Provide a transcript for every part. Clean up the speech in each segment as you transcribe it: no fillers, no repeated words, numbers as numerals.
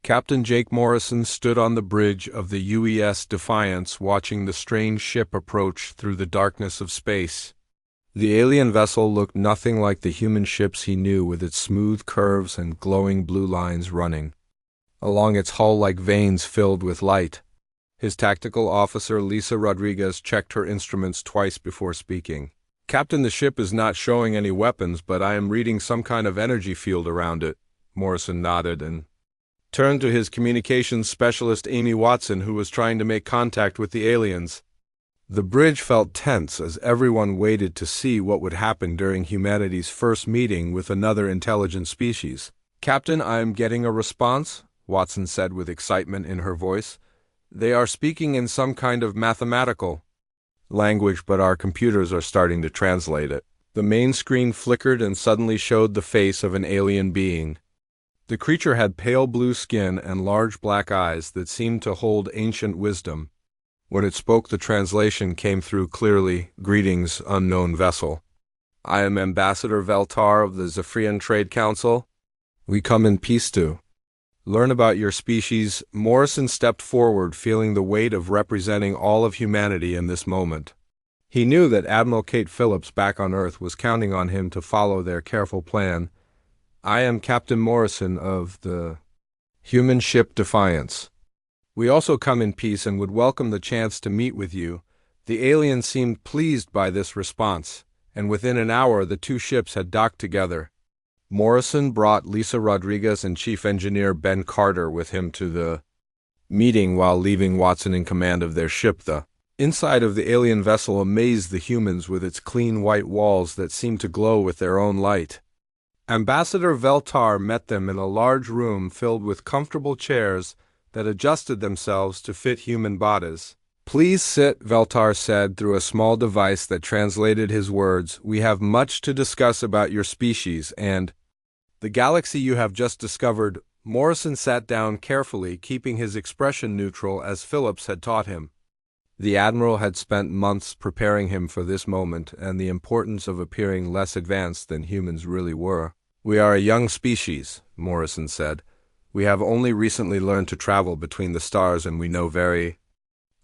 Captain Jake Morrison stood on the bridge of the UES Defiance watching the strange ship approach through the darkness of space. The alien vessel looked nothing like the human ships he knew, with its smooth curves and glowing blue lines running along its hull like veins filled with light. His tactical officer, Lisa Rodriguez, checked her instruments twice before speaking. "Captain, the ship is not showing any weapons, but I am reading some kind of energy field around it." Morrison nodded and turned to his communications specialist, Amy Watson, who was trying to make contact with the aliens. The bridge felt tense as everyone waited to see what would happen during humanity's first meeting with another intelligent species. "Captain, I am getting a response," Watson said with excitement in her voice. "They are speaking in some kind of mathematical language, but our computers are starting to translate it." The main screen flickered and suddenly showed the face of an alien being. The creature had pale blue skin and large black eyes that seemed to hold ancient wisdom. When it spoke, the translation came through clearly. "Greetings, unknown vessel. I am Ambassador Veltar of the Zephyrian Trade Council. We come in peace to learn about your species." Morrison stepped forward, feeling the weight of representing all of humanity in this moment. He knew that Admiral Kate Phillips back on Earth was counting on him to follow their careful plan. "I am Captain Morrison of the human ship Defiance. We also come in peace and would welcome the chance to meet with you." The alien seemed pleased by this response, and within an hour the two ships had docked together. Morrison brought Lisa Rodriguez and Chief Engineer Ben Carter with him to the meeting while leaving Watson in command of their ship. The inside of the alien vessel amazed the humans with its clean white walls that seemed to glow with their own light. Ambassador Veltar met them in a large room filled with comfortable chairs that adjusted themselves to fit human bodies. "Please sit," Veltar said through a small device that translated his words. "We have much to discuss about your species and the galaxy you have just discovered." Morrison sat down carefully, keeping his expression neutral as Phillips had taught him. The Admiral had spent months preparing him for this moment and the importance of appearing less advanced than humans really were. "We are a young species," Morrison said. "We have only recently learned to travel between the stars, and we know very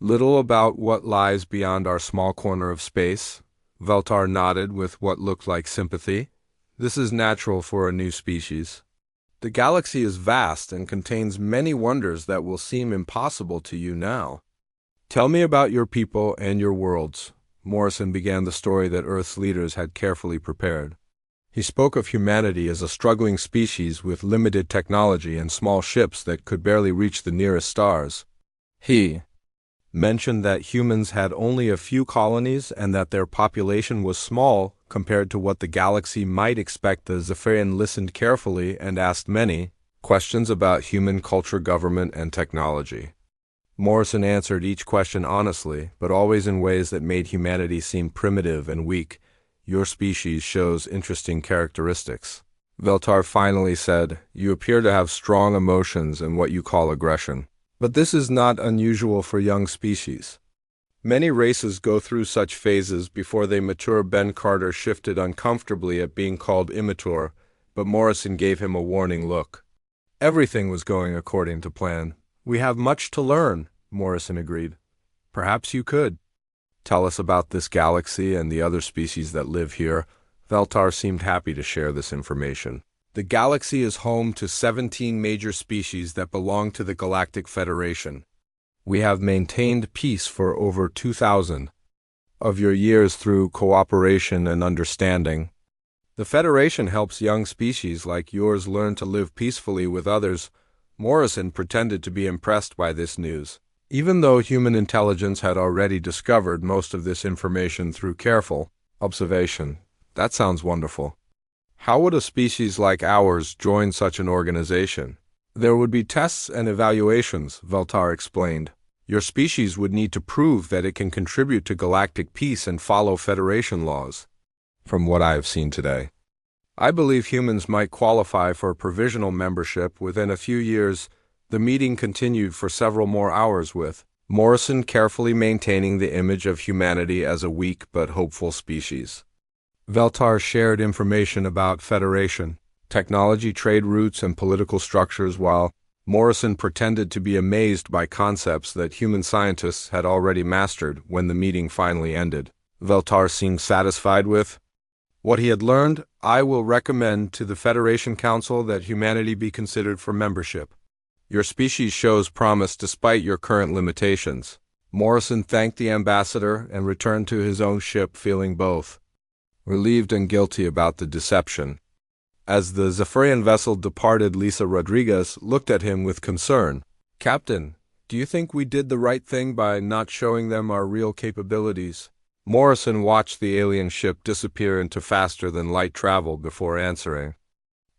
little about what lies beyond our small corner of space." Veltar nodded with what looked like sympathy. "This is natural for a new species. The galaxy is vast and contains many wonders that will seem impossible to you now. Tell me about your people and your worlds." Morrison began the story that Earth's leaders had carefully prepared. He spoke of humanity as a struggling species with limited technology and small ships that could barely reach the nearest stars. He mentioned that humans had only a few colonies and that their population was small compared to what the galaxy might expect. The Zephyrian listened carefully and asked many questions about human culture, government, and technology. Morrison answered each question honestly, but always in ways that made humanity seem primitive and weak. "Your species shows interesting characteristics," Veltar finally said. "You appear to have strong emotions and what you call aggression. But this is not unusual for young species. Many races go through such phases before they mature." Ben Carter shifted uncomfortably at being called immature, but Morrison gave him a warning look. Everything was going according to plan. "We have much to learn," Morrison agreed. "Perhaps you could tell us about this galaxy and the other species that live here." Veltar seemed happy to share this information. "The galaxy is home to 17 major species that belong to the Galactic Federation. We have maintained peace for over 2,000 of your years through cooperation and understanding. The Federation helps young species like yours learn to live peacefully with others." Morrison pretended to be impressed by this news. Even though human intelligence had already discovered most of this information through careful observation. "That sounds wonderful. How would a species like ours join such an organization?" "There would be tests and evaluations," Veltar explained. "Your species would need to prove that it can contribute to galactic peace and follow Federation laws. From what I have seen today, I believe humans might qualify for provisional membership within a few years." The meeting continued for several more hours with Morrison carefully maintaining the image of humanity as a weak but hopeful species. Veltar shared information about Federation, technology, trade routes, and political structures, while Morrison pretended to be amazed by concepts that human scientists had already mastered when the meeting finally ended. Veltar seemed satisfied with what he had learned. I will recommend to the Federation Council that humanity be considered for membership. Your species shows promise despite your current limitations. Morrison thanked the ambassador and returned to his own ship feeling both relieved and guilty about the deception. As the Zephyrian vessel departed, Lisa Rodriguez looked at him with concern. Captain, do you think we did the right thing by not showing them our real capabilities? Morrison watched the alien ship disappear into faster-than-light travel before answering.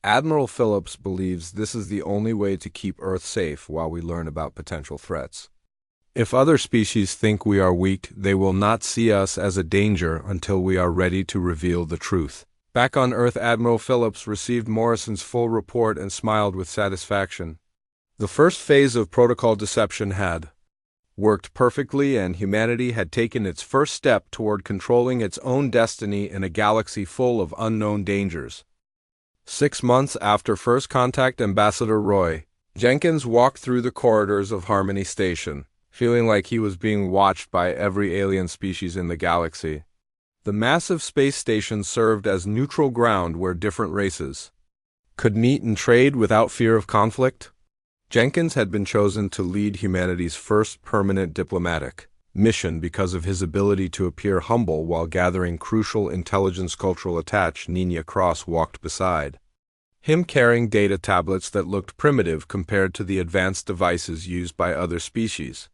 Admiral Phillips believes this is the only way to keep Earth safe while we learn about potential threats. If other species think we are weak, they will not see us as a danger until we are ready to reveal the truth. Back on Earth, Admiral Phillips received Morrison's full report and smiled with satisfaction. The first phase of protocol deception had worked perfectly, and humanity had taken its first step toward controlling its own destiny in a galaxy full of unknown dangers. 6 months after first contact, Ambassador Roy Jenkins walked through the corridors of Harmony Station, feeling like he was being watched by every alien species in the galaxy. The massive space station served as neutral ground where different races could meet and trade without fear of conflict. Jenkins had been chosen to lead humanity's first permanent diplomatic mission because of his ability to appear humble while gathering crucial intelligence. Cultural attach Nina Cross walked beside him, carrying data tablets that looked primitive compared to the advanced devices used by other species.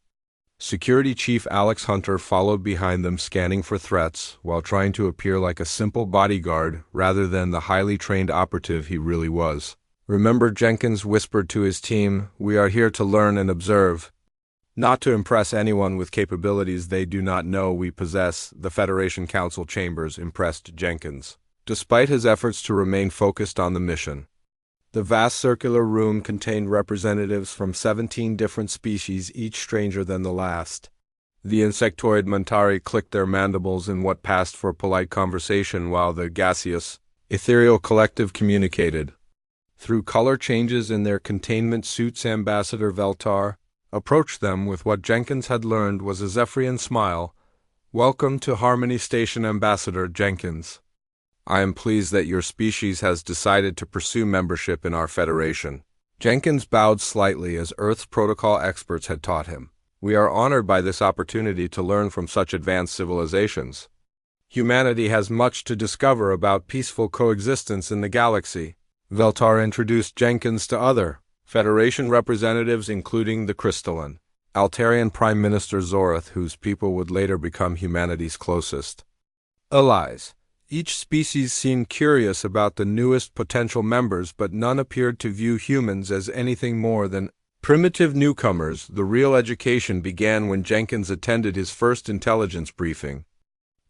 Security Chief Alex Hunter followed behind them, scanning for threats while trying to appear like a simple bodyguard rather than the highly trained operative he really was. Remember, Jenkins whispered to his team, we are here to learn and observe, not to impress anyone with capabilities they do not know we possess. The Federation Council chambers impressed Jenkins, despite his efforts to remain focused on the mission. The vast circular room contained representatives from 17 different species, each stranger than the last. The insectoid Montari clicked their mandibles in what passed for polite conversation while the gaseous, ethereal collective communicated. Through color changes in their containment suits, Ambassador Veltar approached them with what Jenkins had learned was a Zephyrian smile. Welcome to Harmony Station, Ambassador Jenkins. I am pleased that your species has decided to pursue membership in our Federation. Jenkins bowed slightly as Earth's protocol experts had taught him. We are honored by this opportunity to learn from such advanced civilizations. Humanity has much to discover about peaceful coexistence in the galaxy. Veltar introduced Jenkins to other Federation representatives, including the crystalline Altarian Prime Minister Zorath, whose people would later become humanity's closest allies. Each species seemed curious about the newest potential members, but none appeared to view humans as anything more than primitive newcomers. The real education began when Jenkins attended his first intelligence briefing.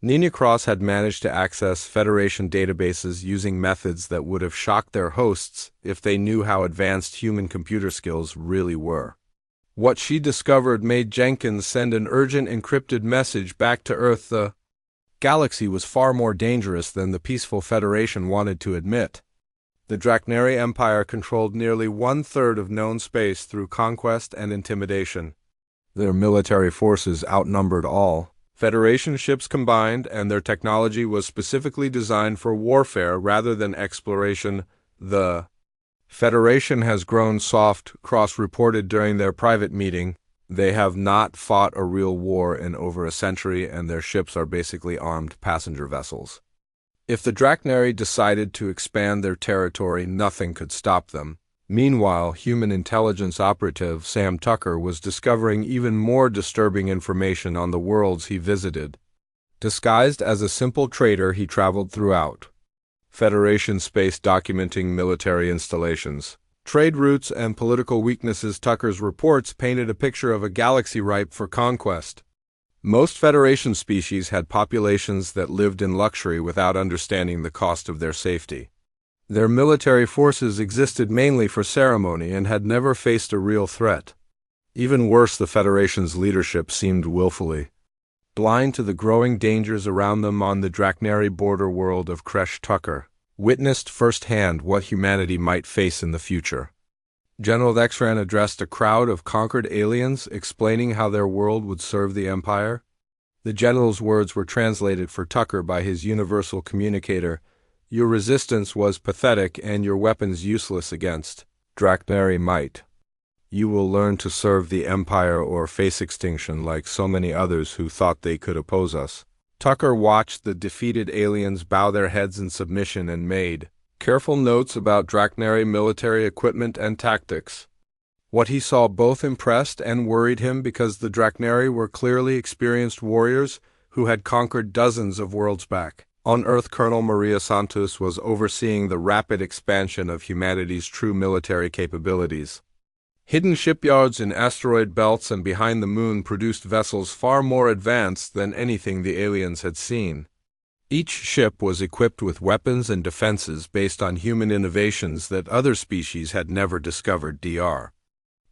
Nina Cross had managed to access Federation databases using methods that would have shocked their hosts if they knew how advanced human computer skills really were. What she discovered made Jenkins send an urgent encrypted message back to Earth. The galaxy was far more dangerous than the peaceful Federation wanted to admit. The Draknari Empire controlled nearly 1/3 of known space through conquest and intimidation. Their military forces outnumbered all Federation ships combined, and their technology was specifically designed for warfare rather than exploration. The Federation has grown soft, Cross reported during their private meeting. They have not fought a real war in over a century, and their ships are basically armed passenger vessels. If the Draknari decided to expand their territory, nothing could stop them. Meanwhile, human intelligence operative Sam Tucker was discovering even more disturbing information on the worlds he visited. Disguised as a simple trader, he traveled throughout Federation space, documenting military installations, trade routes, and political weaknesses. Tucker's reports painted a picture of a galaxy ripe for conquest. Most Federation species had populations that lived in luxury without understanding the cost of their safety. Their military forces existed mainly for ceremony and had never faced a real threat. Even worse, the Federation's leadership seemed willfully blind to the growing dangers around them. On the Draknari border world of Kresh, Tucker witnessed firsthand what humanity might face in the future. General Dexran addressed a crowd of conquered aliens, explaining how their world would serve the Empire. The general's words were translated for Tucker by his universal communicator. Your resistance was pathetic and your weapons useless against Drachnary might. You will learn to serve the Empire or face extinction like so many others who thought they could oppose us. Tucker watched the defeated aliens bow their heads in submission and made careful notes about Drachnary military equipment and tactics. What he saw both impressed and worried him because the Drachnary were clearly experienced warriors who had conquered dozens of worlds back. On Earth, Colonel Maria Santos was overseeing the rapid expansion of humanity's true military capabilities. Hidden shipyards in asteroid belts and behind the moon produced vessels far more advanced than anything the aliens had seen. Each ship was equipped with weapons and defenses based on human innovations that other species had never discovered. Dr.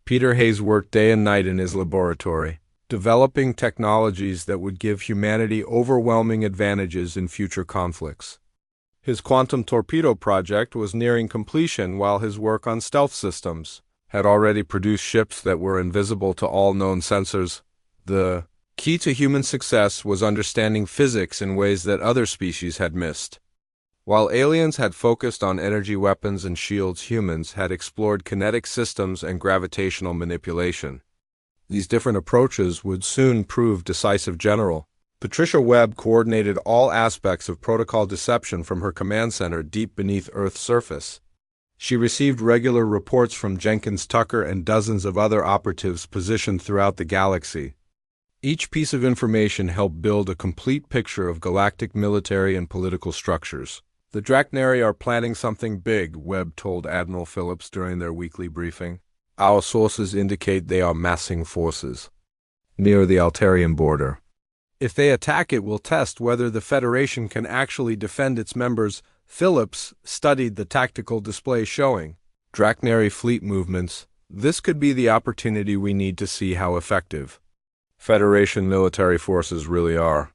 Peter Hayes worked day and night in his laboratory, developing technologies that would give humanity overwhelming advantages in future conflicts. His quantum torpedo project was nearing completion, while his work on stealth systems had already produced ships that were invisible to all known sensors. The key to human success was understanding physics in ways that other species had missed. While aliens had focused on energy weapons and shields, humans had explored kinetic systems and gravitational manipulation. These different approaches would soon prove decisive. General Patricia Webb coordinated all aspects of protocol deception from her command center deep beneath Earth's surface. She received regular reports from Jenkins, Tucker, and dozens of other operatives positioned throughout the galaxy. Each piece of information helped build a complete picture of galactic military and political structures. The Drachnary are planning something big, Webb told Admiral Phillips during their weekly briefing. Our sources indicate they are massing forces near the Altarian border. If they attack, it will test whether the Federation can actually defend its members. Phillips studied the tactical display showing Drachnary fleet movements. This could be the opportunity we need to see how effective Federation military forces really are.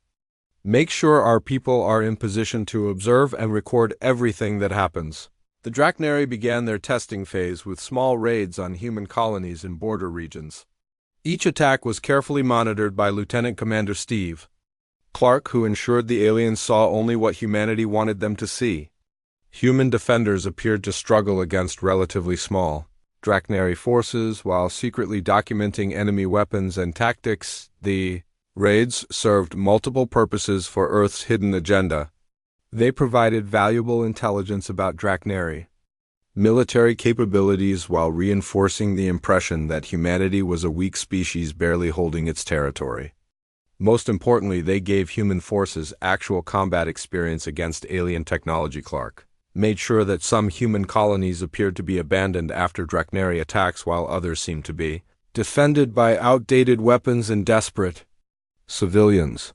Make sure our people are in position to observe and record everything that happens. The Drachnary began their testing phase with small raids on human colonies in border regions. Each attack was carefully monitored by Lieutenant Commander Steve Clark, who ensured the aliens saw only what humanity wanted them to see. Human defenders appeared to struggle against relatively small Drachnary forces while secretly documenting enemy weapons and tactics. The raids served multiple purposes for Earth's hidden agenda. They provided valuable intelligence about Drachnary military capabilities while reinforcing the impression that humanity was a weak species barely holding its territory. Most importantly, they gave human forces actual combat experience against alien technology. Clark made sure that some human colonies appeared to be abandoned after Drachnary attacks, while others seemed to be defended by outdated weapons and desperate civilians.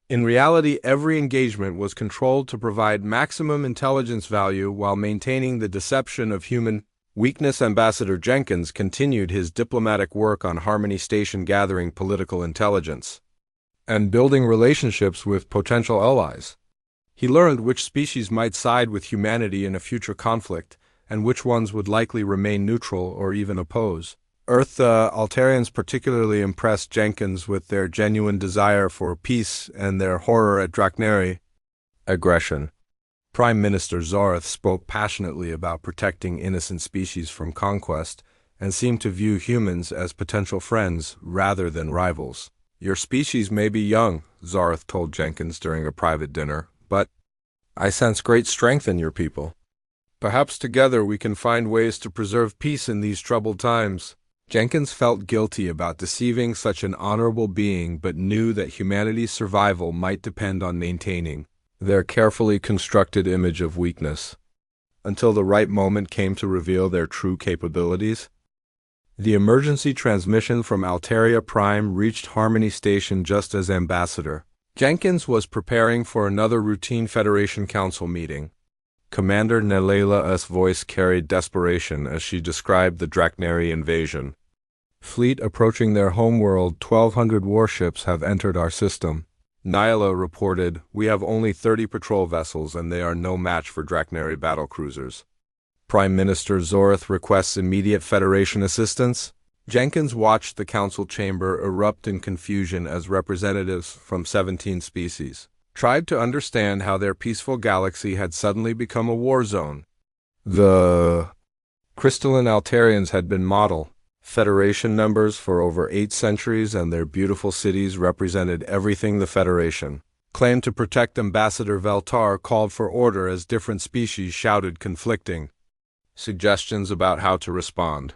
In reality, every engagement was controlled to provide maximum intelligence value while maintaining the deception of human weakness. Ambassador Jenkins continued his diplomatic work on Harmony Station, gathering political intelligence and building relationships with potential allies. He learned which species might side with humanity in a future conflict, and which ones would likely remain neutral or even oppose. Earth Altarians particularly impressed Jenkins with their genuine desire for peace and their horror at Drachnary aggression. Prime Minister Zareth spoke passionately about protecting innocent species from conquest and seemed to view humans as potential friends rather than rivals. Your species may be young, Zareth told Jenkins during a private dinner, but I sense great strength in your people. Perhaps together we can find ways to preserve peace in these troubled times. Jenkins felt guilty about deceiving such an honorable being, but knew that humanity's survival might depend on maintaining their carefully constructed image of weakness until the right moment came to reveal their true capabilities. The emergency transmission from Altaria Prime reached Harmony Station just as Ambassador Jenkins was preparing for another routine Federation Council meeting. Commander Nelela's voice carried desperation as she described the Drachnary invasion. Fleet approaching their homeworld, 1,200 warships have entered our system. Nyla reported, we have only 30 patrol vessels and they are no match for Drachnary battlecruisers. Prime Minister Zorth requests immediate Federation assistance. Jenkins watched the council chamber erupt in confusion as representatives from 17 species tried to understand how their peaceful galaxy had suddenly become a war zone. The crystalline Altarians had been model Federation members for over 8 centuries, and their beautiful cities represented everything the Federation claimed to protect. Ambassador Veltar called for order as different species shouted conflicting suggestions about how to respond.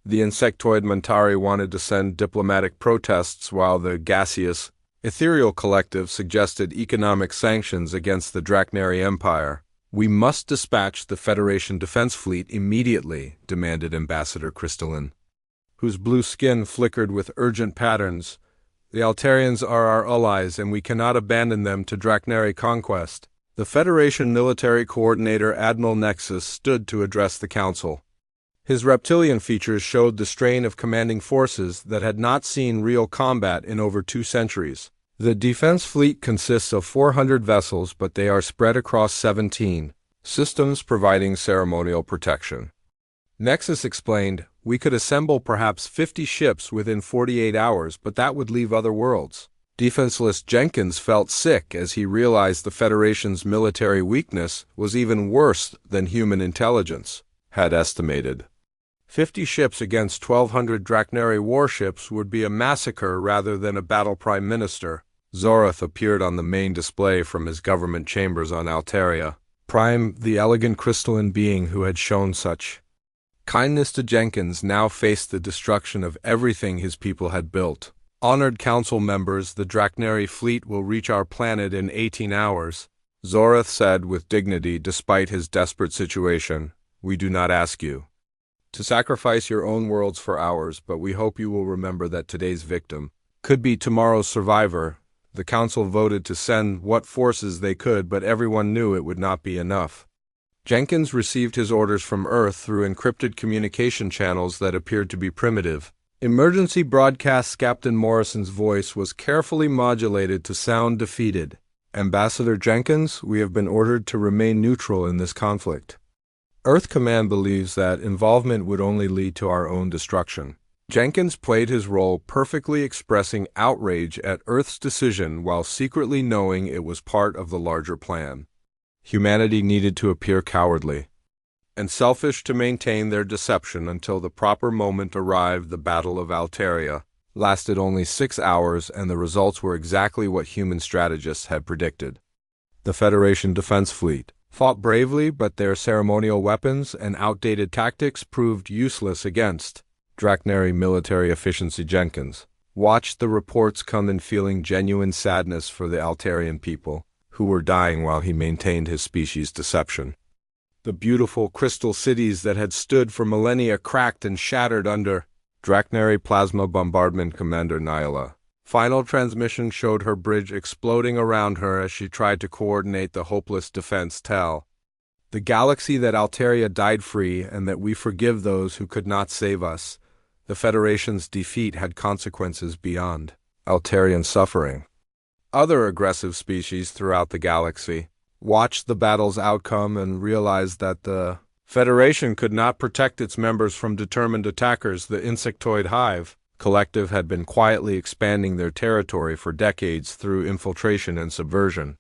The insectoid Mentari wanted to send diplomatic protests, while the gaseous, ethereal collective suggested economic sanctions against the Drachnary Empire. "We must dispatch the Federation Defense Fleet immediately," demanded Ambassador Crystalline, whose blue skin flickered with urgent patterns. "The Altarians are our allies, and we cannot abandon them to Drachnary conquest." The Federation Military Coordinator Admiral Nexus stood to address the Council. His reptilian features showed the strain of commanding forces that had not seen real combat in over 2 centuries. The defense fleet consists of 400 vessels, but they are spread across 17 systems, providing ceremonial protection. Nexus explained, "We could assemble perhaps 50 ships within 48 hours, but that would leave other worlds." Defenseless Jenkins felt sick as he realized the Federation's military weakness was even worse than human intelligence had estimated. 50 ships against 1,200 Drachnary warships would be a massacre rather than a battle. Prime Minister Zorth appeared on the main display from his government chambers on Altaria. Prime, the elegant crystalline being who had shown such kindness to Jenkins, now faced the destruction of everything his people had built. "Honored council members, the Drachnary fleet will reach our planet in 18 hours, Zorth said with dignity despite his desperate situation. "We do not ask you to sacrifice your own worlds for ours, but we hope you will remember that today's victim could be tomorrow's survivor." The council voted to send what forces they could, but everyone knew it would not be enough. Jenkins received his orders from Earth through encrypted communication channels that appeared to be primitive. Emergency broadcasts. Captain Morrison's voice was carefully modulated to sound defeated. "Ambassador Jenkins, we have been ordered to remain neutral in this conflict. Earth Command believes that involvement would only lead to our own destruction." Jenkins played his role perfectly, expressing outrage at Earth's decision while secretly knowing it was part of the larger plan. Humanity needed to appear cowardly and selfish to maintain their deception until the proper moment arrived. The Battle of Altaria lasted only 6 hours, and the results were exactly what human strategists had predicted. The Federation Defense Fleet fought bravely, but their ceremonial weapons and outdated tactics proved useless against Drachnary military efficiency. Jenkins watched the reports come in, feeling genuine sadness for the Altarian people, who were dying while he maintained his species' deception. The beautiful crystal cities that had stood for millennia cracked and shattered under Drachnary plasma bombardment. Commander Nyla final transmission showed her bridge exploding around her as she tried to coordinate the hopeless defense. "Tell the galaxy that Altaria died free and that we forgive those who could not save us. The Federation's defeat had consequences beyond Altarian suffering." Other aggressive species throughout the galaxy watched the battle's outcome and realized that the Federation could not protect its members from determined attackers. The Insectoid Hive Collective had been quietly expanding their territory for decades through infiltration and subversion.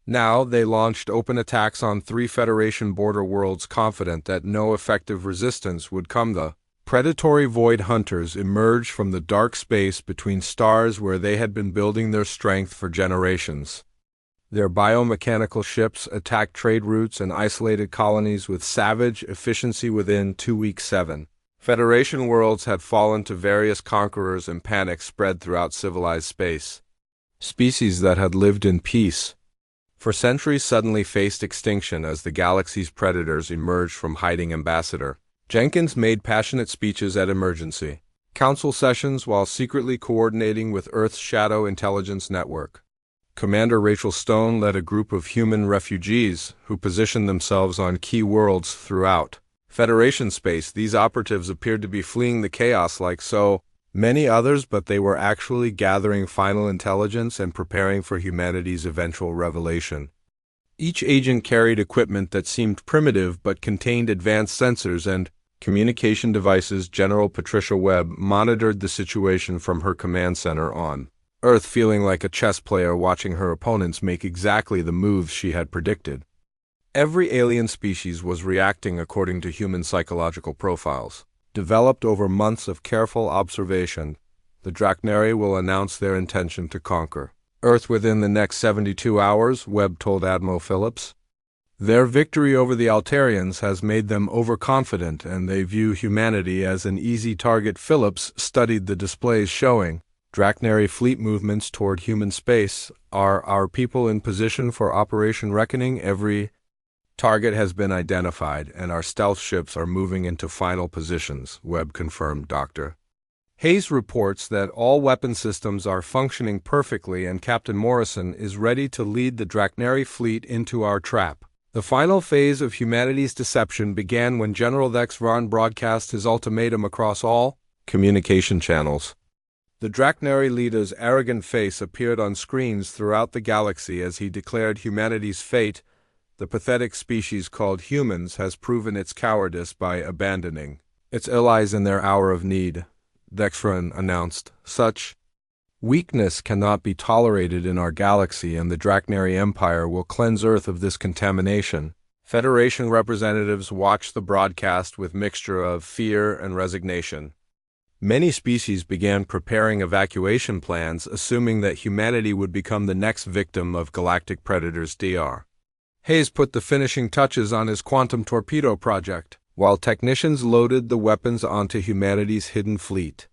Now they launched open attacks on 3 Federation border worlds, confident that no effective resistance would come. The predatory void hunters emerged from the dark space between stars where they had been building their strength for generations. Their biomechanical ships attacked trade routes and isolated colonies with savage efficiency. Within 2 weeks, 7 Federation worlds had fallen to various conquerors, and panic spread throughout civilized space. Species that had lived in peace for centuries suddenly faced extinction as the galaxy's predators emerged from hiding. Ambassador Jenkins made passionate speeches at emergency council sessions while secretly coordinating with Earth's Shadow Intelligence Network. Commander Rachel Stone led a group of human refugees who positioned themselves on key worlds throughout Federation space. These operatives appeared to be fleeing the chaos like so many others, but they were actually gathering final intelligence and preparing for humanity's eventual revelation. Each agent carried equipment that seemed primitive but contained advanced sensors and communication devices. General Patricia Webb monitored the situation from her command center on Earth, feeling like a chess player watching her opponents make exactly the moves she had predicted. Every alien species was reacting according to human psychological profiles. Developed over months of careful observation, the Draknari will announce their intention to conquer Earth within the next 72 hours, Webb told Admiral Phillips. Their victory over the Altarians has made them overconfident, and they view humanity as an easy target. Phillips studied the displays showing Draknari fleet movements toward human space. Are our people in position for Operation Reckoning? Every target has been identified, and our stealth ships are moving into final positions, Webb confirmed. Dr. Hayes reports that all weapon systems are functioning perfectly, and Captain Morrison is ready to lead the Draknari fleet into our trap. The final phase of humanity's deception began when General Vexron broadcast his ultimatum across all communication channels. The Draknari leader's arrogant face appeared on screens throughout the galaxy as he declared humanity's fate. The pathetic species called humans has proven its cowardice by abandoning its allies in their hour of need, Vexron announced. Such weakness cannot be tolerated in our galaxy, and the Draknari Empire will cleanse Earth of this contamination. Federation representatives watched the broadcast with mixture of fear and resignation. Many species began preparing evacuation plans, assuming that humanity would become the next victim of galactic predators. Dr. Hayes put the finishing touches on his quantum torpedo project, while technicians loaded the weapons onto humanity's hidden fleet.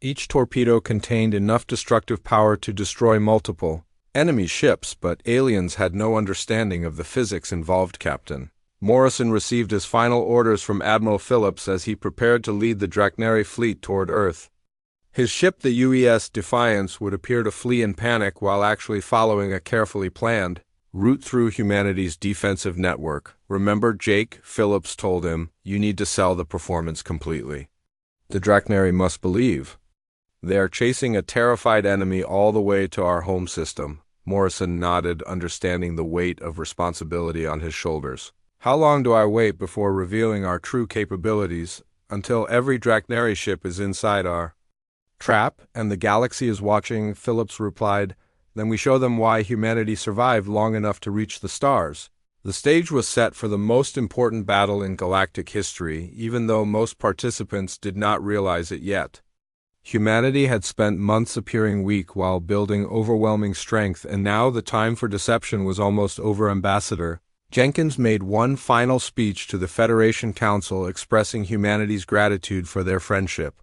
Each torpedo contained enough destructive power to destroy multiple enemy ships, but aliens had no understanding of the physics involved. Captain Morrison received his final orders from Admiral Phillips as he prepared to lead the Draknari fleet toward Earth. His ship, the UES Defiance, would appear to flee in panic while actually following a carefully planned route through humanity's defensive network. Remember, Jake, Phillips told him, you need to sell the performance completely. The Draknari must believe. They are chasing a terrified enemy all the way to our home system. Morrison nodded, understanding the weight of responsibility on his shoulders. How long do I wait before revealing our true capabilities? Until every Draknari ship is inside our trap and the galaxy is watching, Phillips replied. Then we show them why humanity survived long enough to reach the stars. The stage was set for the most important battle in galactic history, even though most participants did not realize it yet. Humanity had spent months appearing weak while building overwhelming strength, and now the time for deception was almost over. Ambassador Jenkins made one final speech to the Federation Council expressing humanity's gratitude for their friendship,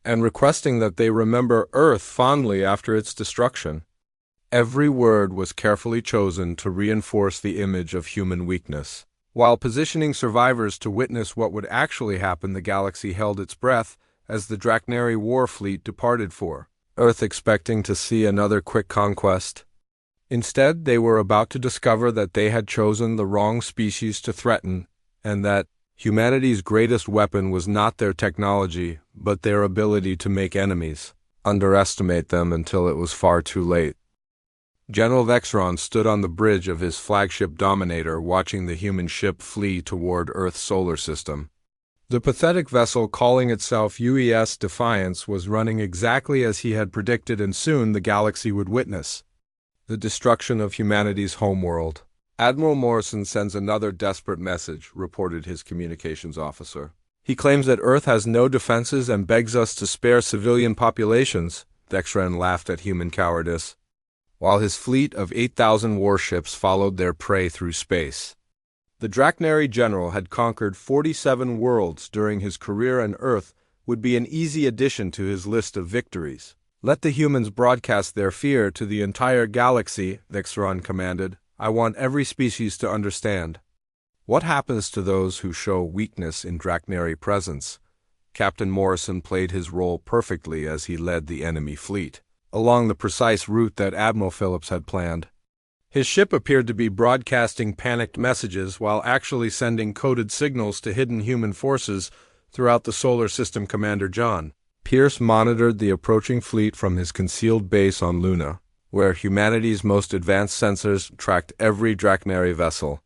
and requesting that they remember Earth fondly after its destruction. Every word was carefully chosen to reinforce the image of human weakness. While positioning survivors to witness what would actually happen, the galaxy held its breath as the Draknari war fleet departed for Earth, expecting to see another quick conquest. Instead, they were about to discover that they had chosen the wrong species to threaten, and that humanity's greatest weapon was not their technology, but their ability to make enemies. Underestimate them until it was far too late. General Vexron stood on the bridge of his flagship Dominator, watching the human ship flee toward Earth's solar system. The pathetic vessel, calling itself UES Defiance, was running exactly as he had predicted, and soon the galaxy would witness the destruction of humanity's homeworld. Admiral Morrison sends another desperate message, reported his communications officer. He claims that Earth has no defenses and begs us to spare civilian populations. Vexron laughed at human cowardice, while his fleet of 8,000 warships followed their prey through space. The Draknari general had conquered 47 worlds during his career, and Earth would be an easy addition to his list of victories. Let the humans broadcast their fear to the entire galaxy, Vexron commanded. I want every species to understand. What happens to those who show weakness in Draknari presence? Captain Morrison played his role perfectly as he led the enemy fleet along the precise route that Admiral Phillips had planned. His ship appeared to be broadcasting panicked messages while actually sending coded signals to hidden human forces throughout the solar system. Commander John Pierce monitored the approaching fleet from his concealed base on Luna. where humanity's most advanced sensors tracked every Draknari vessel.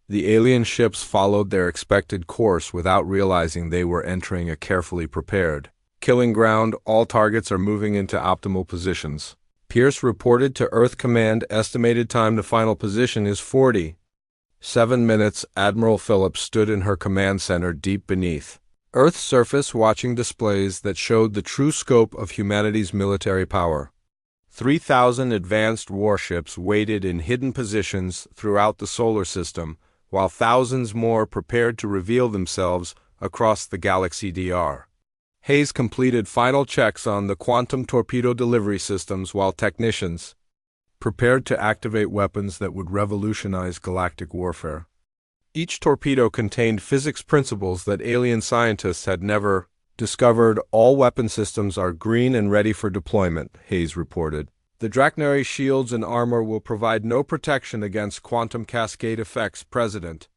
The alien ships followed their expected course without realizing they were entering a carefully prepared killing ground. All targets are moving into optimal positions. Pierce reported to Earth Command estimated time to final position is 47 minutes. Admiral Phillips stood in her command center deep beneath Earth's surface watching displays that showed the true scope of humanity's military power. 3,000 advanced warships waited in hidden positions throughout the solar system, while thousands more prepared to reveal themselves across the galaxy. Dr. Hayes completed final checks on the quantum torpedo delivery systems while technicians prepared to activate weapons that would revolutionize galactic warfare. Each torpedo contained physics principles that alien scientists had never discovered. All weapon systems are green and ready for deployment, Hayes reported. The Draknari shields and armor will provide no protection against quantum cascade effects. President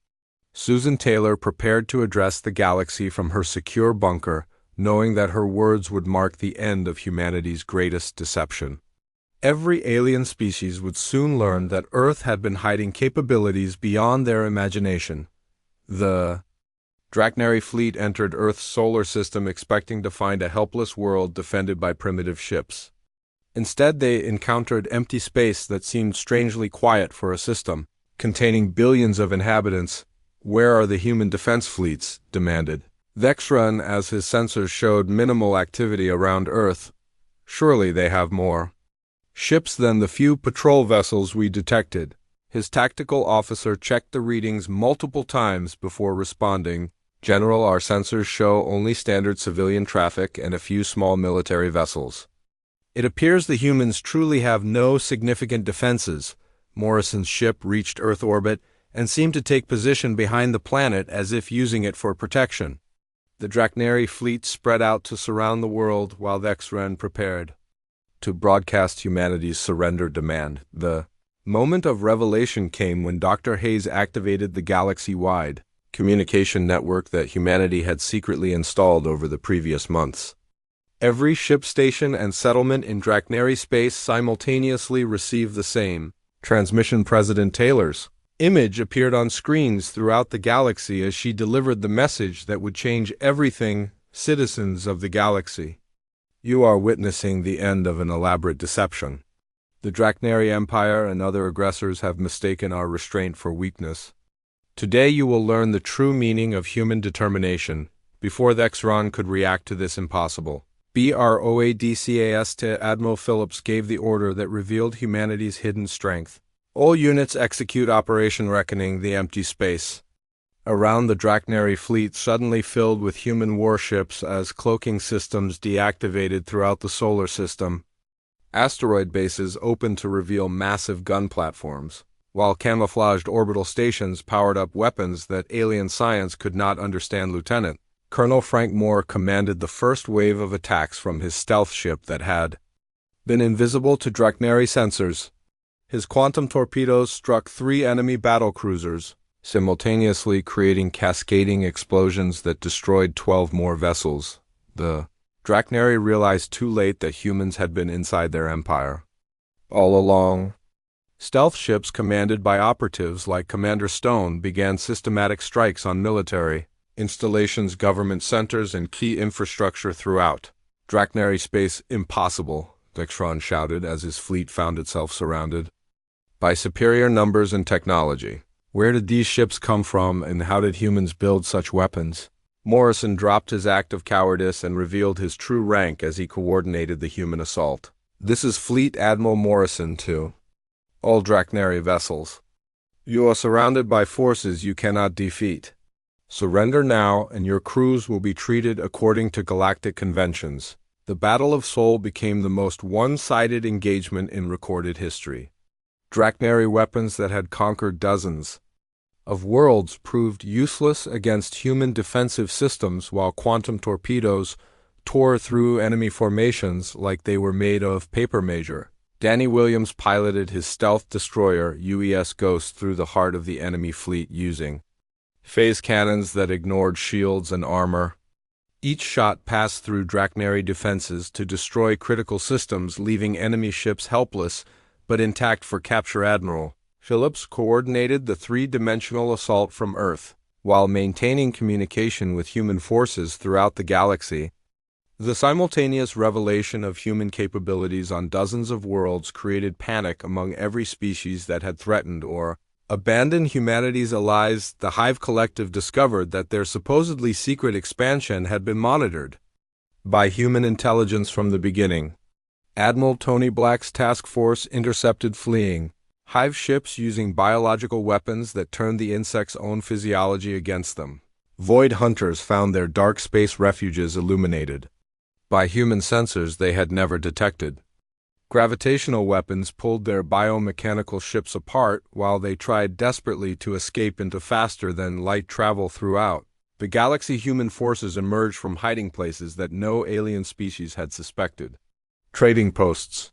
Susan Taylor prepared to address the galaxy from her secure bunker, knowing that her words would mark the end of humanity's greatest deception. Every alien species would soon learn that Earth had been hiding capabilities beyond their imagination. The Draknari fleet entered Earth's solar system expecting to find a helpless world defended by primitive ships. Instead, they encountered empty space that seemed strangely quiet for a system containing billions of inhabitants. Where are the human defense fleets? Demanded Vexran as his sensors showed minimal activity around Earth. Surely they have more ships than the few patrol vessels we detected. His tactical officer checked the readings multiple times before responding. General, our sensors show only standard civilian traffic and a few small military vessels. It appears the humans truly have no significant defenses. Morrison's ship reached Earth orbit and seemed to take position behind the planet as if using it for protection. The Draknari fleet spread out to surround the world while Vexran prepared to broadcast humanity's surrender demand. The moment of revelation came when Dr. Hayes activated the galaxy-wide communication network that humanity had secretly installed over the previous months. Every ship station and settlement in Draknari space simultaneously received the same transmission. President Taylor's image appeared on screens throughout the galaxy as she delivered the message that would change everything. Citizens of the galaxy, you are witnessing the end of an elaborate deception. The Draknari Empire and other aggressors have mistaken our restraint for weakness. Today you will learn the true meaning of human determination. Before Vexran could react to this impossible BROADCAS to Admiral Phillips gave the order that revealed humanity's hidden strength. All units execute Operation Reckoning. The empty space around the Draknari fleet suddenly filled with human warships as cloaking systems deactivated throughout the solar system. Asteroid bases opened to reveal massive gun platforms, while camouflaged orbital stations powered up weapons that alien science could not understand. Lieutenant Colonel Frank Moore commanded the first wave of attacks from his stealth ship that had been invisible to Draknari sensors. His quantum torpedoes struck 3 enemy battlecruisers, simultaneously creating cascading explosions that destroyed 12 more vessels. The Draknari realized too late that humans had been inside their empire all along. Stealth ships commanded by operatives like Commander Stone began systematic strikes on military installations, government centers, and key infrastructure throughout Draknari space. Impossible, Vexran shouted as his fleet found itself surrounded by superior numbers and technology. Where did these ships come from, and how did humans build such weapons? Morrison dropped his act of cowardice and revealed his true rank as he coordinated the human assault. This is Fleet Admiral Morrison to all Draknari vessels. You are surrounded by forces you cannot defeat. Surrender now, and your crews will be treated according to galactic conventions. The Battle of Sol became the most one-sided engagement in recorded history. Draknari weapons that had conquered dozens of worlds proved useless against human defensive systems, while quantum torpedoes tore through enemy formations like they were made of paper mache. Danny Williams piloted his stealth destroyer UES Ghost through the heart of the enemy fleet using phase cannons that ignored shields and armor. Each shot passed through Draknari defenses to destroy critical systems, leaving enemy ships helpless but intact for capture. Admiral Phillips coordinated the three-dimensional assault from Earth, while maintaining communication with human forces throughout the galaxy. The simultaneous revelation of human capabilities on dozens of worlds created panic among every species that had threatened or abandoned humanity's allies. The Hive Collective discovered that their supposedly secret expansion had been monitored by human intelligence from the beginning. Admiral Tony Black's task force intercepted fleeing Hive ships using biological weapons that turned the insects' own physiology against them. Void hunters found their dark space refuges illuminated by human sensors they had never detected. Gravitational weapons pulled their biomechanical ships apart while they tried desperately to escape into faster-than-light travel throughout the galaxy. Human forces emerged from hiding places that no alien species had suspected. Trading posts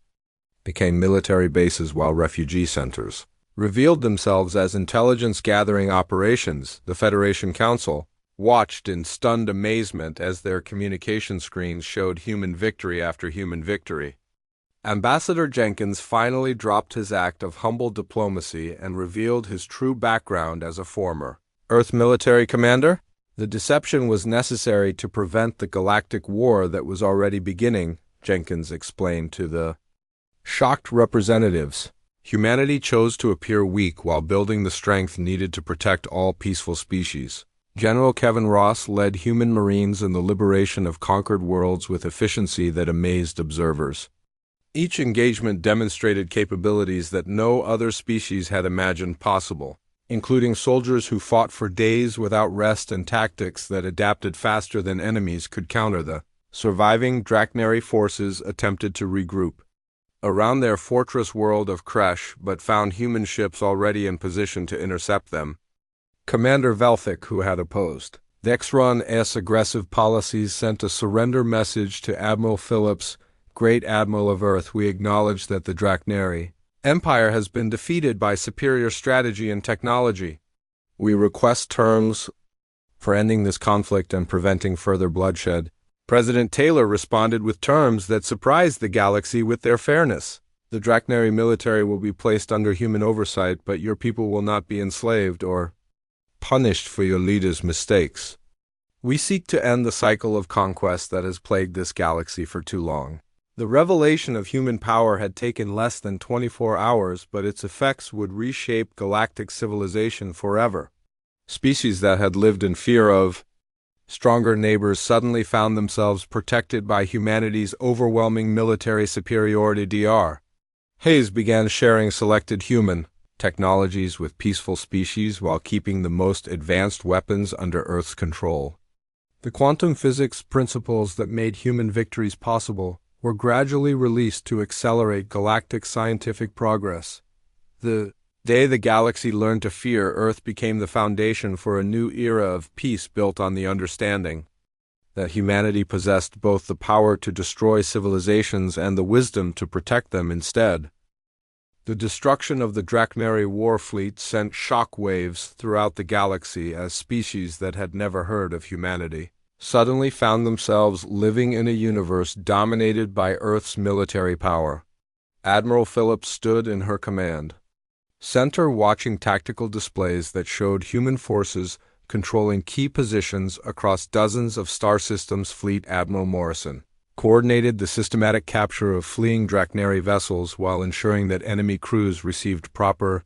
became military bases while refugee centers revealed themselves as intelligence-gathering operations. The Federation Council watched in stunned amazement as their communication screens showed human victory after human victory. Ambassador Jenkins finally dropped his act of humble diplomacy and revealed his true background as a former Earth military commander. The deception was necessary to prevent the galactic war that was already beginning, Jenkins explained to the shocked representatives. Humanity chose to appear weak while building the strength needed to protect all peaceful species. General Kevin Ross led human Marines in the liberation of conquered worlds with efficiency that amazed observers. Each engagement demonstrated capabilities that no other species had imagined possible, including soldiers who fought for days without rest and tactics that adapted faster than enemies could counter. The surviving Draknari forces attempted to regroup around their fortress world of Kresh, but found human ships already in position to intercept them. Commander Velthik, who had opposed the Exron's aggressive policies, sent a surrender message to Admiral Phillips. Great Admiral of Earth, we acknowledge that the Draknari Empire has been defeated by superior strategy and technology. We request terms for ending this conflict and preventing further bloodshed. President Taylor responded with terms that surprised the galaxy with their fairness. The Draknari military will be placed under human oversight, but your people will not be enslaved or punished for your leaders' mistakes. We seek to end the cycle of conquest that has plagued this galaxy for too long. The revelation of human power had taken less than 24 hours, but its effects would reshape galactic civilization forever. Species that had lived in fear of stronger neighbors suddenly found themselves protected by humanity's overwhelming military superiority. Dr. Hayes began sharing selected human technologies with peaceful species while keeping the most advanced weapons under Earth's control. The quantum physics principles that made human victories possible were gradually released to accelerate galactic scientific progress. The day the galaxy learned to fear Earth became the foundation for a new era of peace built on the understanding that humanity possessed both the power to destroy civilizations and the wisdom to protect them instead. The destruction of the Draknari war fleet sent shock waves throughout the galaxy as species that had never heard of humanity suddenly found themselves living in a universe dominated by Earth's military power. Admiral Phillips stood in her command center watching tactical displays that showed human forces controlling key positions across dozens of star systems. Fleet Admiral Morrison coordinated the systematic capture of fleeing Draknari vessels while ensuring that enemy crews received proper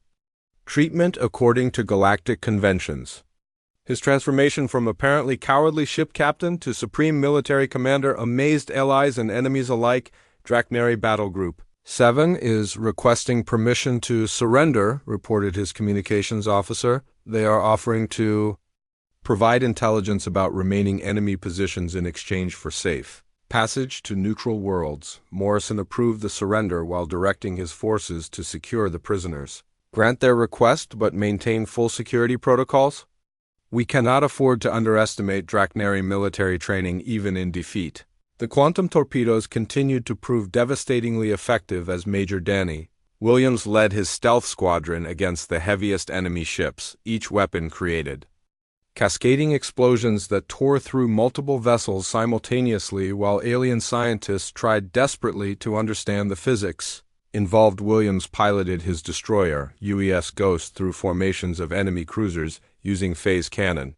treatment according to galactic conventions. His transformation from apparently cowardly ship captain to supreme military commander amazed allies and enemies alike. Draknari Battle Group 7 is requesting permission to surrender, reported his communications officer. They are offering to provide intelligence about remaining enemy positions in exchange for safe passage to neutral worlds. Morrison approved the surrender while directing his forces to secure the prisoners. Grant their request but maintain full security protocols. We cannot afford to underestimate Draknari military training even in defeat. The quantum torpedoes continued to prove devastatingly effective as Major Danny Williams led his stealth squadron against the heaviest enemy ships, each weapon created cascading explosions that tore through multiple vessels simultaneously while alien scientists tried desperately to understand the physics Involved Williams piloted his destroyer, UES Ghost, through formations of enemy cruisers using phase cannon,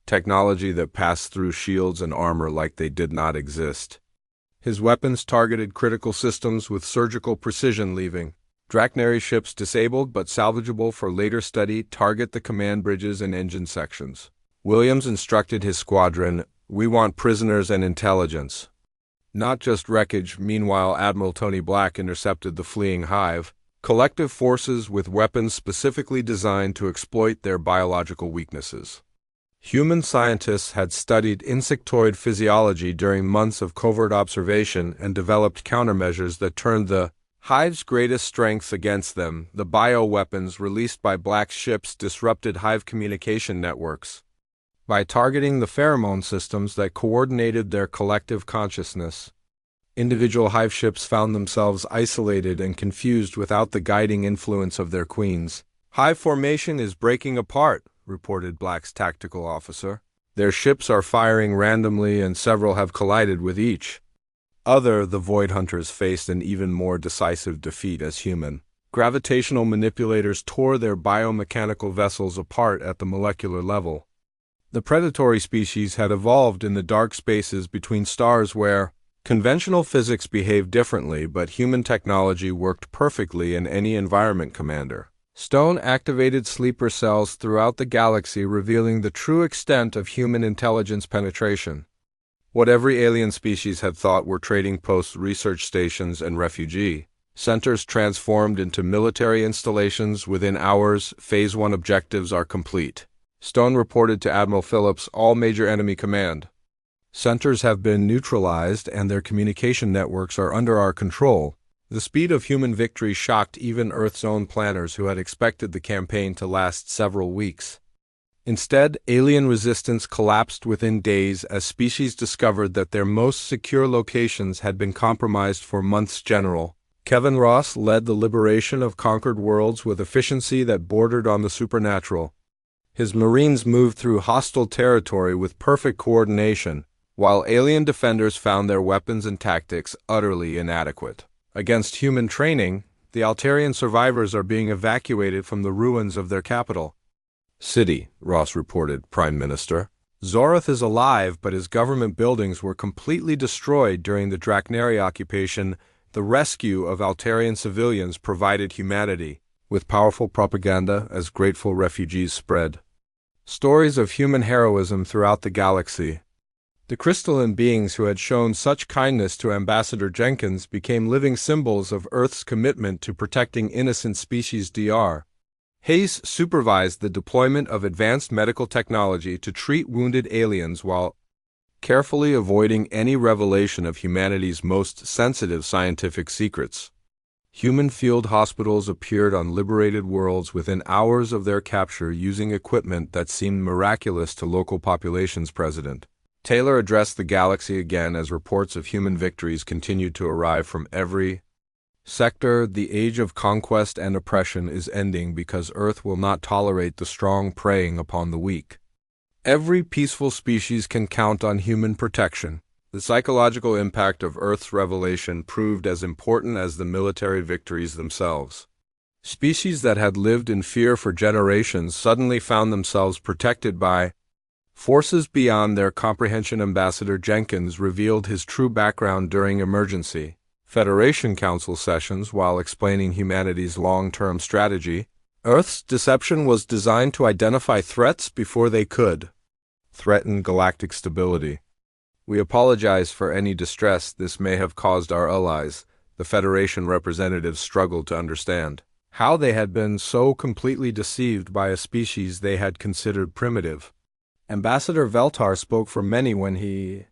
technology that passed through shields and armor like they did not exist. His weapons targeted critical systems with surgical precision, leaving Draknari ships disabled but salvageable for later study. Target the command bridges and engine sections. Williams instructed his squadron, "We want prisoners and intelligence, not just wreckage." Meanwhile, Admiral Tony Black intercepted the fleeing hive, collective forces with weapons specifically designed to exploit their biological weaknesses. Human scientists had studied insectoid physiology during months of covert observation and developed countermeasures that turned the hive's greatest strengths against them. The bioweapons released by Black's ships disrupted hive communication networks by targeting the pheromone systems that coordinated their collective consciousness. Individual hive ships found themselves isolated and confused without the guiding influence of their queens. "Hive formation is breaking apart," reported Black's tactical officer. "Their ships are firing randomly and several have collided with each other." The Void Hunters faced an even more decisive defeat as human gravitational manipulators tore their biomechanical vessels apart at the molecular level. The predatory species had evolved in the dark spaces between stars where conventional physics behaved differently, but human technology worked perfectly in any environment. Commander Stone activated sleeper cells throughout the galaxy, revealing the true extent of human intelligence penetration. What every alien species had thought were trading posts, research stations, and refugee centers transformed into military installations within hours. Phase 1 objectives are complete. Stone reported to Admiral Phillips, "All major enemy command centers have been neutralized and their communication networks are under our control." The speed of human victory shocked even Earth's own planners, who had expected the campaign to last several weeks. Instead, alien resistance collapsed within days as species discovered that their most secure locations had been compromised for months. General Kevin Ross led the liberation of conquered worlds with efficiency that bordered on the supernatural. His Marines moved through hostile territory with perfect coordination, while alien defenders found their weapons and tactics utterly inadequate against human training. The Altarian survivors are being evacuated from the ruins of their capital city, Ross reported. "Prime Minister Zoroth is alive, but his government buildings were completely destroyed during the Draknari occupation. The rescue of Altarian civilians provided humanity with powerful propaganda as grateful refugees spread stories of human heroism throughout the galaxy." The crystalline beings who had shown such kindness to Ambassador Jenkins became living symbols of Earth's commitment to protecting innocent species. Dr. Hayes supervised the deployment of advanced medical technology to treat wounded aliens while carefully avoiding any revelation of humanity's most sensitive scientific secrets. Human field hospitals appeared on liberated worlds within hours of their capture using equipment that seemed miraculous to local populations. President Taylor addressed the galaxy again as reports of human victories continued to arrive from every sector. "The age of conquest and oppression is ending because Earth will not tolerate the strong preying upon the weak. Every peaceful species can count on human protection." The psychological impact of Earth's revelation proved as important as the military victories themselves. Species that had lived in fear for generations suddenly found themselves protected by forces beyond their comprehension. Ambassador Jenkins revealed his true background during emergency Federation Council sessions while explaining humanity's long-term strategy. Earth's deception was designed to identify threats before they could threaten galactic stability. "We apologize for any distress this may have caused our allies." The Federation representatives struggled to understand how they had been so completely deceived by a species they had considered primitive. Ambassador Veltar spoke for many when he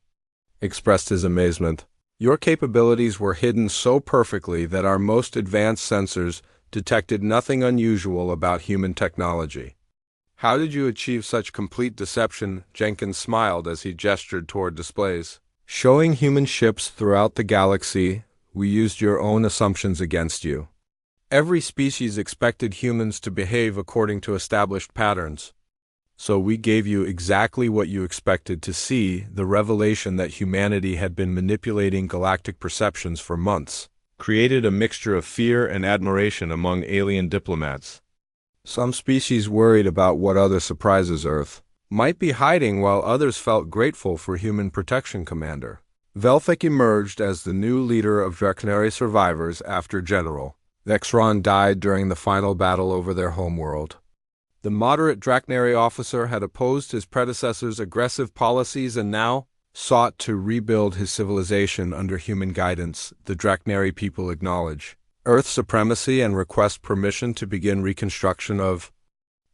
expressed his amazement. "Your capabilities were hidden so perfectly that our most advanced sensors detected nothing unusual about human technology." "How did you achieve such complete deception?" Jenkins smiled as he gestured toward displays showing human ships throughout the galaxy. "We used your own assumptions against you. Every species expected humans to behave according to established patterns. So we gave you exactly what you expected to see, the revelation that humanity had been manipulating galactic perceptions for months." created a mixture of fear and admiration among alien diplomats. Some species worried about what other surprises Earth might be hiding, while others felt grateful for human protection commander. Velthik emerged as the new leader of Draknari survivors after General Vexron died during the final battle over their homeworld. The moderate Draknari officer had opposed his predecessor's aggressive policies and now sought to rebuild his civilization under human guidance. The Draknari people acknowledge Earth's supremacy and request permission to begin reconstruction of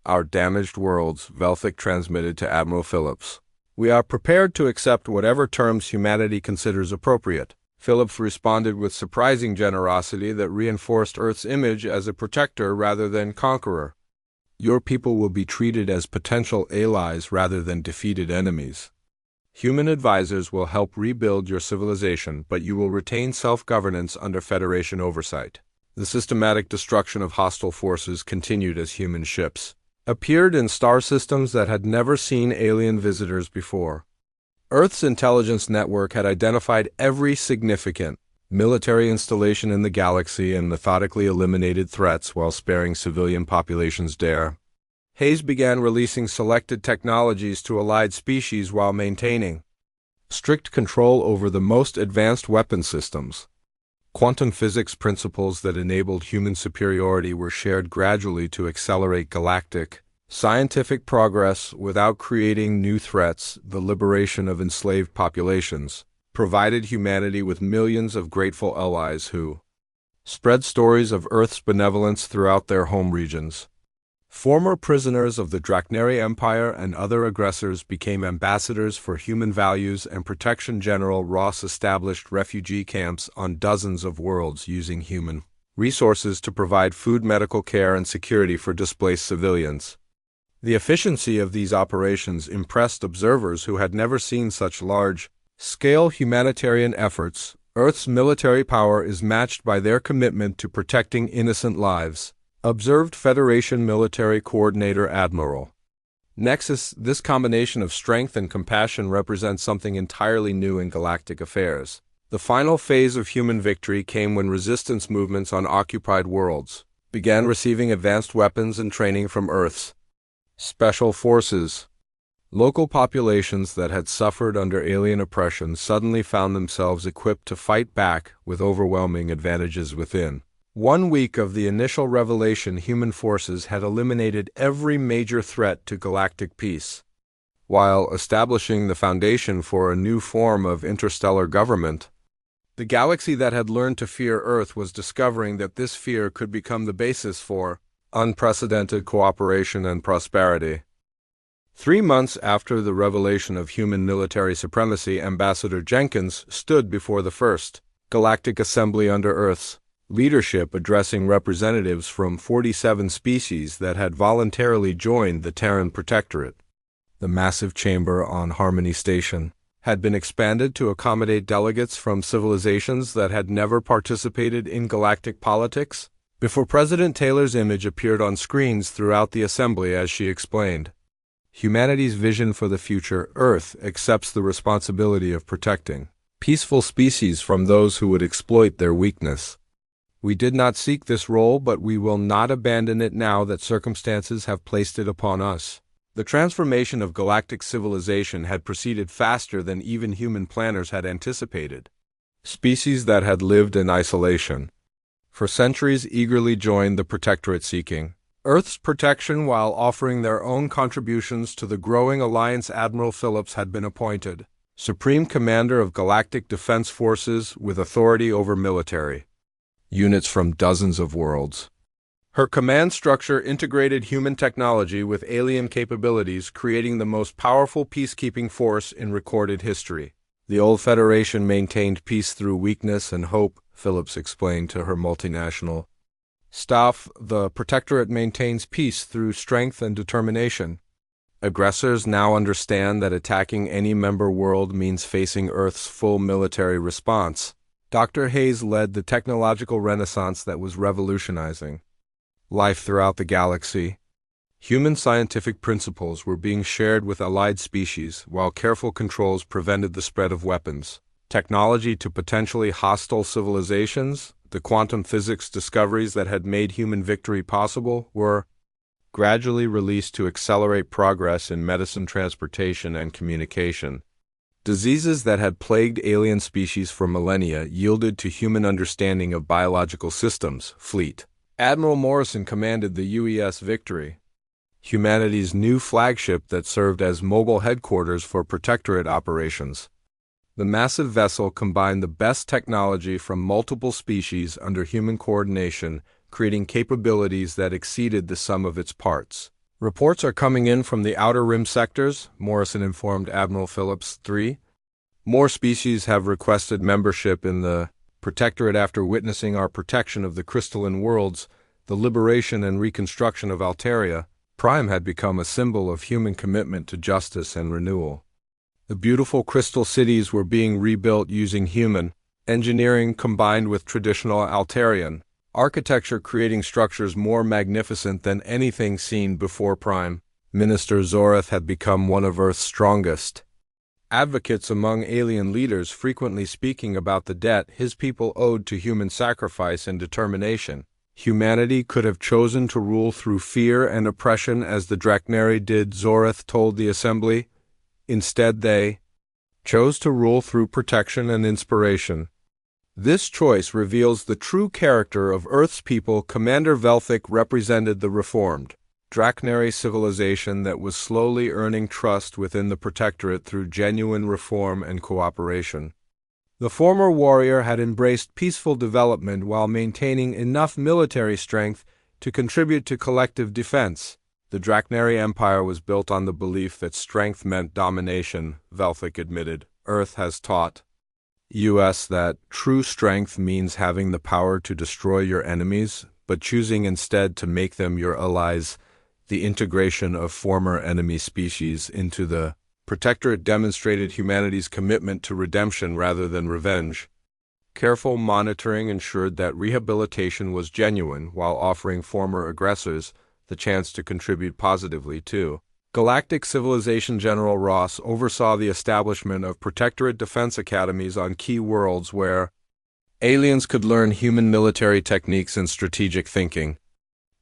our damaged worlds, Velthik transmitted to Admiral Phillips. We are prepared to accept whatever terms humanity considers appropriate. Phillips responded with surprising generosity that reinforced Earth's image as a protector rather than conqueror. Your people will be treated as potential allies rather than defeated enemies. Human advisors will help rebuild your civilization, but you will retain self-governance under Federation oversight. The systematic destruction of hostile forces continued as human ships appeared in star systems that had never seen alien visitors before. Earth's intelligence network had identified every significant military installation in the galaxy and methodically eliminated threats while sparing civilian populations there. Hayes began releasing selected technologies to allied species while maintaining strict control over the most advanced weapon systems. Quantum physics principles that enabled human superiority were shared gradually to accelerate galactic scientific progress without creating new threats. The liberation of enslaved populations provided humanity with millions of grateful allies who spread stories of Earth's benevolence throughout their home regions. Former prisoners of the Draknari Empire and other aggressors became ambassadors for human values and protection. General Ross established refugee camps on dozens of worlds using human resources to provide food, medical care, and security for displaced civilians. The efficiency of these operations impressed observers who had never seen such large-scale humanitarian efforts. Earth's military power is matched by their commitment to protecting innocent lives, observed Federation Military Coordinator Admiral Nexus. This combination of strength and compassion represents something entirely new in galactic affairs. The final phase of human victory came when resistance movements on occupied worlds began receiving advanced weapons and training from Earth's special forces. Local populations that had suffered under alien oppression suddenly found themselves equipped to fight back with overwhelming advantages within 1 week of the initial revelation. Human forces had eliminated every major threat to galactic peace, while establishing the foundation for a new form of interstellar government. The galaxy that had learned to fear Earth was discovering that this fear could become the basis for unprecedented cooperation and prosperity. 3 months after the revelation of human military supremacy, Ambassador Jenkins stood before the First Galactic Assembly under Earth's leadership, addressing representatives from 47 species that had voluntarily joined the Terran Protectorate. The massive chamber on Harmony Station had been expanded to accommodate delegates from civilizations that had never participated in galactic politics. Before President Taylor's image appeared on screens throughout the assembly as she explained humanity's vision for the future. Earth accepts the responsibility of protecting peaceful species from those who would exploit their weakness. We did not seek this role, but we will not abandon it now that circumstances have placed it upon us. The transformation of galactic civilization had proceeded faster than even human planners had anticipated. Species that had lived in isolation for centuries eagerly joined the Protectorate, seeking Earth's protection while offering their own contributions to the growing alliance. Admiral Phillips had been appointed Supreme Commander of Galactic Defense Forces with authority over military units from dozens of worlds. Her command structure integrated human technology with alien capabilities, creating the most powerful peacekeeping force in recorded history. The old Federation maintained peace through weakness and hope, Phillips explained to her multinational staff. The Protectorate maintains peace through strength and determination. Aggressors now understand that attacking any member world means facing Earth's full military response. Dr. Hayes led the technological renaissance that was revolutionizing life throughout the galaxy. Human scientific principles were being shared with allied species, while careful controls prevented the spread of weapons technology to potentially hostile civilizations. the quantum physics discoveries that had made human victory possible, were gradually released to accelerate progress in medicine, transportation, and communication. Diseases that had plagued alien species for millennia yielded to human understanding of biological systems. Fleet Admiral Morrison commanded the UES Victory, humanity's new flagship that served as mobile headquarters for Protectorate operations. The massive vessel combined the best technology from multiple species under human coordination, creating capabilities that exceeded the sum of its parts. Reports are coming in from the Outer Rim sectors, Morrison informed Admiral Phillips. 3. More species have requested membership in the Protectorate after witnessing our protection of the crystalline worlds. The liberation and reconstruction of Alteria Prime had become a symbol of human commitment to justice and renewal. The beautiful crystal cities were being rebuilt using human engineering combined with traditional Alterian architecture, creating structures more magnificent than anything seen before. Prime Minister Zoreth had become one of Earth's strongest advocates among alien leaders, frequently speaking about the debt his people owed to human sacrifice and determination. Humanity could have chosen to rule through fear and oppression as the Draknari did, Zoreth told the assembly. Instead, they chose to rule through protection and inspiration. This choice reveals the true character of Earth's people. Commander Velthic represented the reformed Draknari civilization that was slowly earning trust within the Protectorate through genuine reform and cooperation. The former warrior had embraced peaceful development while maintaining enough military strength to contribute to collective defense. The Draknari Empire was built on the belief that strength meant domination, Velthic admitted. Earth has taught us that true strength means having the power to destroy your enemies, but choosing instead to make them your allies. The integration of former enemy species into the Protectorate demonstrated humanity's commitment to redemption rather than revenge. Careful monitoring ensured that rehabilitation was genuine while offering former aggressors the chance to contribute positively too. Galactic Civilization General Ross oversaw the establishment of Protectorate defense academies on key worlds where aliens could learn human military techniques and strategic thinking.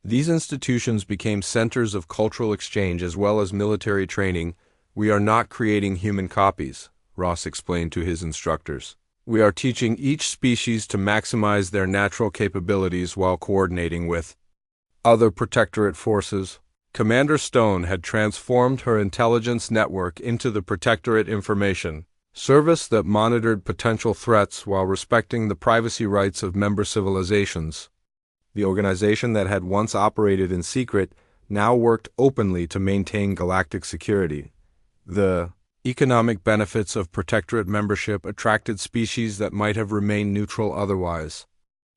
These institutions became centers of cultural exchange as well as military training. We are not creating human copies, Ross explained to his instructors. We are teaching each species to maximize their natural capabilities while coordinating with other Protectorate forces. Commander Stone had transformed her intelligence network into the Protectorate Information Service that monitored potential threats while respecting the privacy rights of member civilizations. The organization that had once operated in secret now worked openly to maintain galactic security. The economic benefits of Protectorate membership attracted species that might have remained neutral otherwise.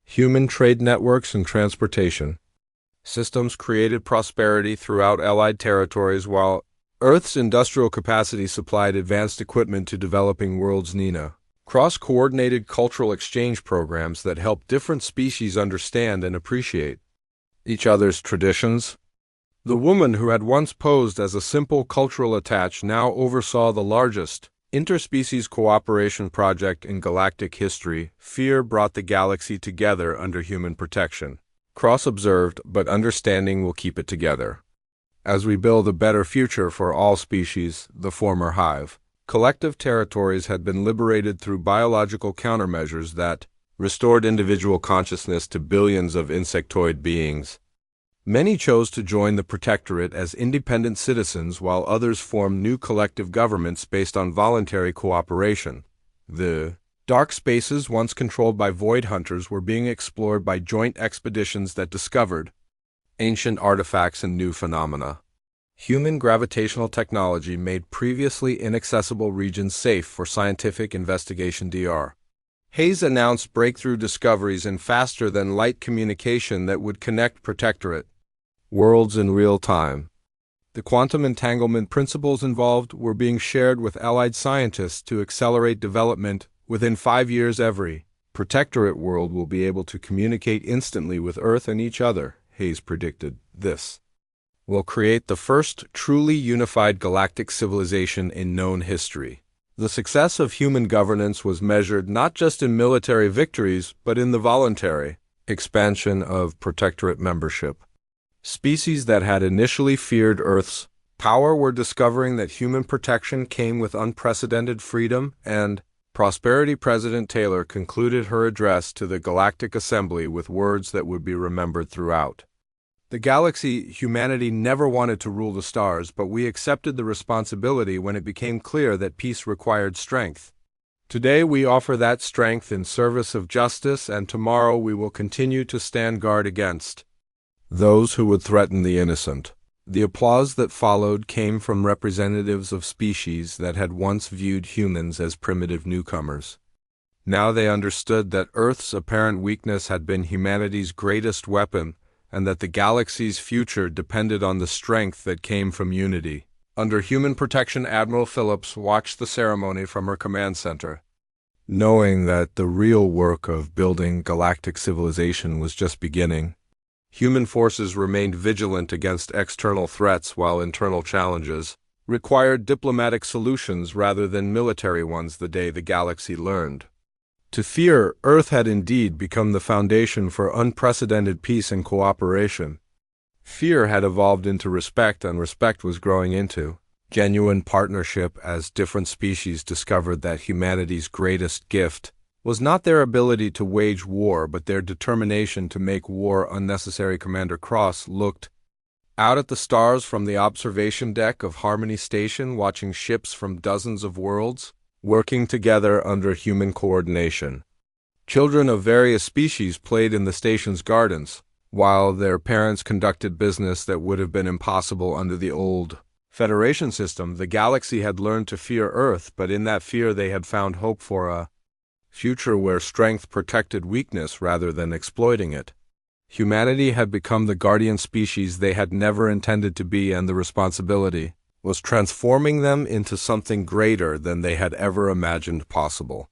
Human trade networks and transportation systems created prosperity throughout allied territories, while Earth's industrial capacity supplied advanced equipment to developing worlds. Nina cross-coordinated cultural exchange programs that helped different species understand and appreciate each other's traditions. The woman who had once posed as a simple cultural attach now oversaw the largest interspecies cooperation project in galactic history. Fear brought the galaxy together under human protection. Cross observed, but understanding will keep it together. As we build a better future for all species, the former hive collective territories had been liberated through biological countermeasures that restored individual consciousness to billions of insectoid beings. Many chose to join the Protectorate as independent citizens, while others formed new collective governments based on voluntary cooperation. The dark spaces once controlled by void hunters were being explored by joint expeditions that discovered ancient artifacts and new phenomena. Human gravitational technology made previously inaccessible regions safe for scientific investigation. Dr. Hayes announced breakthrough discoveries in faster-than-light communication that would connect Protectorate worlds in real time. The quantum entanglement principles involved were being shared with allied scientists to accelerate development. Within 5 years, every Protectorate world will be able to communicate instantly with Earth and each other, Hayes predicted. This will create the first truly unified galactic civilization in known history. The success of human governance was measured not just in military victories, but in the voluntary expansion of protectorate membership. Species that had initially feared Earth's power were discovering that human protection came with unprecedented freedom and prosperity. President Taylor concluded her address to the Galactic Assembly with words that would be remembered throughout the galaxy. Humanity never wanted to rule the stars, but we accepted the responsibility when it became clear that peace required strength. Today we offer that strength in service of justice, and tomorrow we will continue to stand guard against those who would threaten the innocent. The applause that followed came from representatives of species that had once viewed humans as primitive newcomers. Now they understood that Earth's apparent weakness had been humanity's greatest weapon, and that the galaxy's future depended on the strength that came from unity. Under human protection, Admiral Phillips watched the ceremony from her command center, knowing that the real work of building galactic civilization was just beginning. Human forces remained vigilant against external threats, while internal challenges required diplomatic solutions rather than military ones. The day the galaxy learned to fear Earth had indeed become the foundation for unprecedented peace and cooperation. Fear had evolved into respect, and respect was growing into genuine partnership as different species discovered that humanity's greatest gift was not their ability to wage war, but their determination to make war unnecessary. Commander Cross looked out at the stars from the observation deck of Harmony Station, watching ships from dozens of worlds working together under human coordination. Children of various species played in the station's gardens, while their parents conducted business that would have been impossible under the old Federation system. The galaxy had learned to fear Earth, but in that fear they had found hope for a future where strength protected weakness rather than exploiting it. Humanity had become the guardian species they had never intended to be, and the responsibility was transforming them into something greater than they had ever imagined possible.